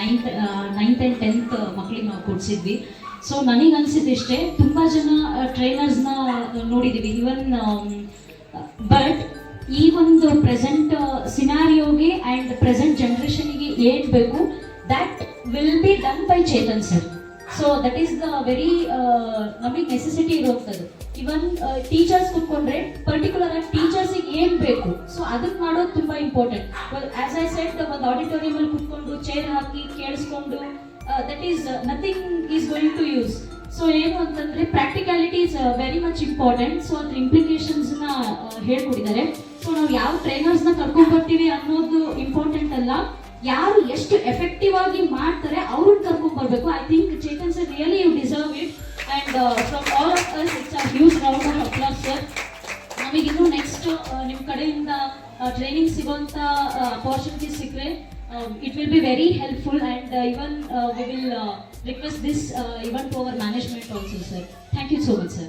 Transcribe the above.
Ninth and 10th ಮಕ್ಕಳಿಗೆ ನಾವು ಕೊಡಿಸಿದ್ವಿ. So ನನಗನ್ಸಿದ್ದಿಷ್ಟೇ, ತುಂಬ ಜನ ಟ್ರೈನರ್ಸ್ನ ನೋಡಿದ್ದೀವಿ ಇವನ್, ಬಟ್ ಈ ಒಂದು ಪ್ರೆಸೆಂಟ್ ಸಿನಾರಿಯೋಗೆ ಆ್ಯಂಡ್ ಪ್ರೆಸೆಂಟ್ ಜನ್ರೇಷನ್ಗೆ ಏನು ಬೇಕು that will be done by Chetan sir. So that is the very ನಮಗೆ ನೆಸೆಸಿಟಿ ಇರುವಂಥದ್ದು. ಇವನ್ ಟೀಚರ್ಸ್ ಕುತ್ಕೊಂಡ್ರೆ ಪರ್ಟಿಕ್ಯುಲರ್ ಆಗಿ ಟೀಚರ್ಸಿಗೆ ಏನು ಬೇಕು, ಸೊ ಅದಕ್ಕೆ ಮಾಡೋದು ತುಂಬ ಇಂಪಾರ್ಟೆಂಟ್. ಆಸ್ ಐ ಸೆಡ್, ಒಂದು ಆಡಿಟೋರಿಯಮಲ್ಲಿ ಕುತ್ಕೊಂಡು ಚೇರ್ ಹಾಕಿ ಕೇಳಿಸ್ಕೊಂಡು that is nothing is going to use. So ಏನು ಅಂತಂದರೆ practicality is very much important. So ಅದ್ರ ಇಂಪ್ಲಿಕೇಶನ್ಸ್ನ ಹೇಳ್ಕೊಟ್ಟಿದ್ದಾರೆ. ಸೊ ನಾವು ಯಾವ ಟ್ರೈನರ್ಸ್ನ ಕರ್ಕೊಂಡ್ಬರ್ತೀವಿ ಅನ್ನೋದು ಇಂಪಾರ್ಟೆಂಟ್ ಅಲ್ಲ, ಯಾರು ಎಷ್ಟು ಎಫೆಕ್ಟಿವ್ ಆಗಿ ಮಾಡ್ತಾರೆ ಅವ್ರನ್ನ ಕರ್ಕೊಂಡ್ಬರ್ಬೇಕು. I think Chetan sir really you deserve it, and from all of us it's a huge round of applause sir. ನಮಗಿನ್ನೂ ನೆಕ್ಸ್ಟ್ ನಿಮ್ಮ ಕಡೆಯಿಂದ ಟ್ರೈನಿಂಗ್ ಸಿಗೋಂಥ ಅಪಾರ್ಚುನಿಟೀಸ್ ಸಿಕ್ಕರೆ it will be very helpful, and even we will request this even to our management also, sir. Thank you so much, sir.